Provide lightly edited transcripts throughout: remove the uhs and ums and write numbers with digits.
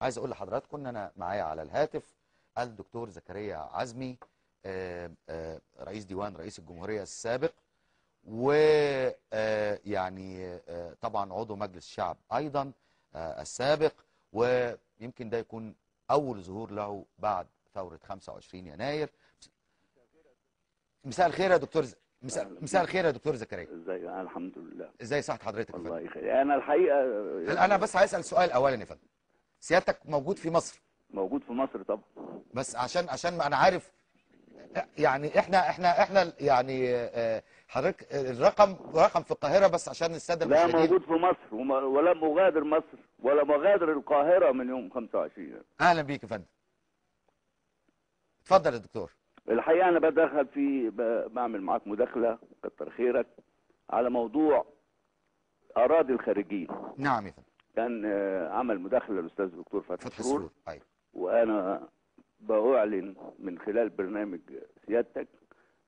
عايز اقول لحضراتكم ان انا معايا على الهاتف الدكتور زكريا عزمي، رئيس ديوان رئيس الجمهورية السابق، ويعني طبعا عضو مجلس الشعب ايضا السابق، ويمكن ده يكون اول ظهور له بعد ثورة 25 يناير. مساء الخير يا دكتور مساء الخير يا دكتور زكريا. ازاي؟ الحمد لله. ازاي صحة حضرتك يا فندم؟ الله يخليك. انا الحقيقه انا بس عايز اسال سؤال اولا يا فندم. سيادتك موجود في مصر؟ موجود في مصر طبعا. بس عشان ما انا عارف يعني احنا يعني حضرتك رقم في القاهرة، بس عشان الساده لا، المشاهدين. موجود في مصر ولم اغادر مصر ولا مغادر القاهره من يوم 25. اهلا بيك يا فندم. اتفضل يا دكتور. الحقيقه انا بعمل معاك مداخله، كتر خيرك، على موضوع اراضي الخارجين. نعم يا فندم. كان عمل مداخله الاستاذ الدكتور فتحي سرور، ايوه، وانا بأعلن من خلال برنامج سيادتك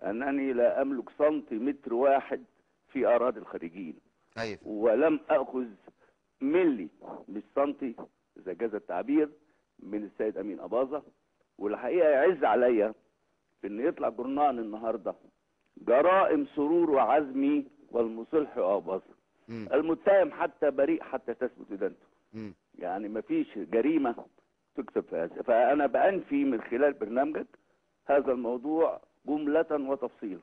أنني لا أملك سنتيمتر واحد في أراضي الخارجين. ايوه، ولم أخذ ملي بالسنتي إذا جاز التعبير من السيد أمين أباظة. والحقيقة يعز عليا إن يطلع جرنان النهاردة جرائم سرور وعزمي والمصلح أباظة، المتهم حتى بريء حتى تثبت إدانته. يعني مفيش جريمة تكتب في هذا. فأنا بأنفي من خلال برنامجك هذا الموضوع جملة وتفصيلا.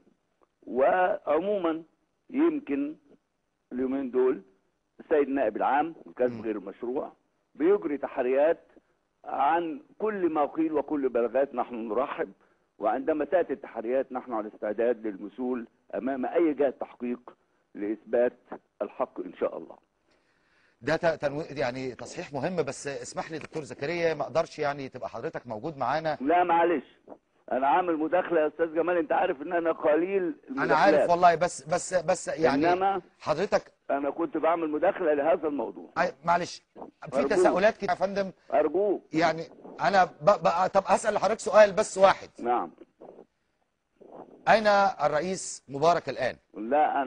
وعموما يمكن اليومين دول السيد النائب العام والكسب غير المشروع بيجري تحريات عن كل ما قيل وكل بلاغات. نحن نرحب، وعندما تأتي التحريات نحن على استعداد للمثول أمام أي جهة تحقيق لإثبات الحق إن شاء الله. ده يعني تصحيح مهم، بس اسمح لي دكتور زكريا، ما اقدرش يعني تبقى حضرتك موجود معانا. لا معلش، انا عامل مداخله يا استاذ جمال، انت عارف ان انا قليل انا عارف والله، بس يعني انما حضرتك انا كنت بعمل مداخله لهذا الموضوع. معلش، في تساؤلات كتير يا فندم. ارجوك يعني انا طب هسال لحضرتك سؤال بس واحد. نعم. اين الرئيس مبارك الان؟ لا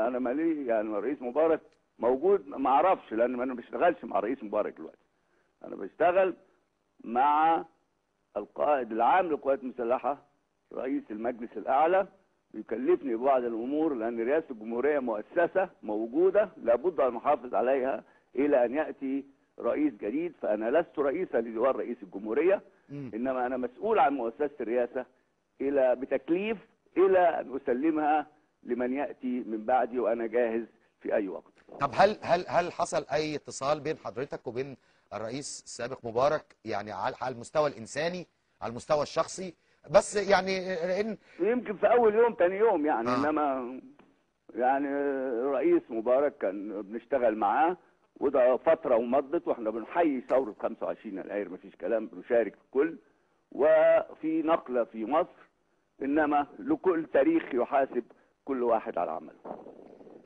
انا مالي، يعني الرئيس مبارك موجود ما اعرفش، لان انا ما بشتغلش مع الرئيس مبارك دلوقتي. انا بشتغل مع القائد العام للقوات المسلحه، رئيس المجلس الاعلى، بيكلفني ببعض الامور، لان رئاسه الجمهوريه مؤسسه موجوده لابد ان نحافظ عليها الى ان ياتي رئيس جديد. فانا لست رئيسا لديوان رئيس الجمهوريه، انما انا مسؤول عن مؤسسه الرئاسه بتكليف الى ان اسلمها لمن ياتي من بعدي، وانا جاهز في اي وقت. طب هل حصل اي اتصال بين حضرتك وبين الرئيس السابق مبارك، يعني على المستوى الانساني، على المستوى الشخصي؟ بس يعني لان يمكن في اول يوم تاني يوم يعني انما يعني الرئيس مبارك كان بنشتغل معاه، وده فتره ومضت، واحنا بنحيي ثوره 25 يناير، مفيش كلام، بنشارك في الكل، وفي نقله في مصر، انما لكل تاريخ يحاسب كل واحد على عمله.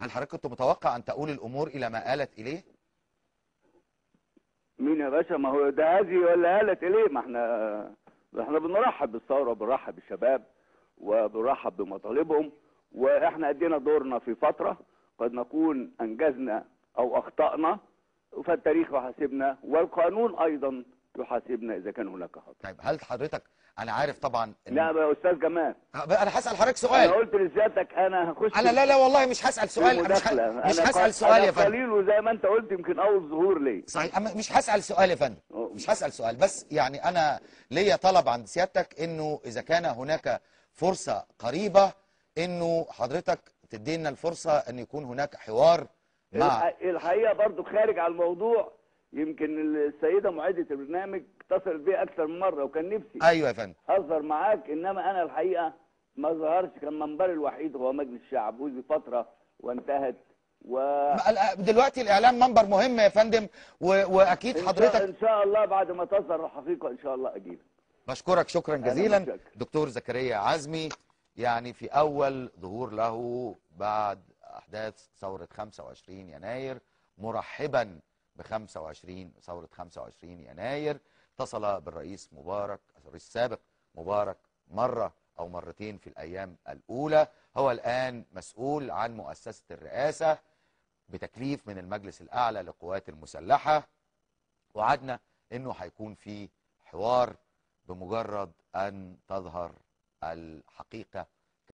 هل حضرتك كنت متوقع ان تؤول الامور الى ما آلت اليه؟ مين يا باشا؟ ما هو ده هذه ولا آلت اليه. ما احنا بنرحب بالثوره، بنرحب بالشباب، وبنرحب بمطالبهم، واحنا ادينا دورنا في فتره، قد نكون انجزنا او اخطانا، فالتاريخ يحاسبنا والقانون ايضا يحاسبنا اذا كان هناك خطا. طيب هل حضرتك، انا عارف طبعا لا يا استاذ جمال، انا هسال حضرتك سؤال. انا قلت لسيادتك انا هخش. انا لا والله مش هسال سؤال، انا مش هسال سؤال يا فندم. قليل، وزي ما انت قلت يمكن اول ظهور لي. صحيح، مش هسال سؤال يا فندم، مش هسال سؤال، بس يعني انا ليا طلب عند سيادتك، انه اذا كان هناك فرصه قريبه انه حضرتك تدينا الفرصه ان يكون هناك حوار مع الحقيقه برضو خارج على الموضوع. يمكن السيده معده البرنامج اتصلت بي اكثر من مره، وكان نفسي ايوه يا فندم اظهر معاك، انما انا الحقيقه ما ظهرش. كان منبري الوحيد هو مجلس الشعب، وذي فتره وانتهت. دلوقتي الاعلام منبر مهم يا فندم، واكيد حضرتك ان شاء الله بعد ما تظهر الحقيقه ان شاء الله اجيب. بشكرك شكرا جزيلا دكتور زكريا عزمي، يعني في اول ظهور له بعد احداث ثوره 25 يناير، مرحبا ب 25 ثوره 25 يناير. اتصل بالرئيس مبارك، الرئيس السابق مبارك، مره او مرتين في الايام الاولى. هو الان مسؤول عن مؤسسه الرئاسه بتكليف من المجلس الاعلى للقوات المسلحه. وعدنا انه هيكون في حوار بمجرد ان تظهر الحقيقة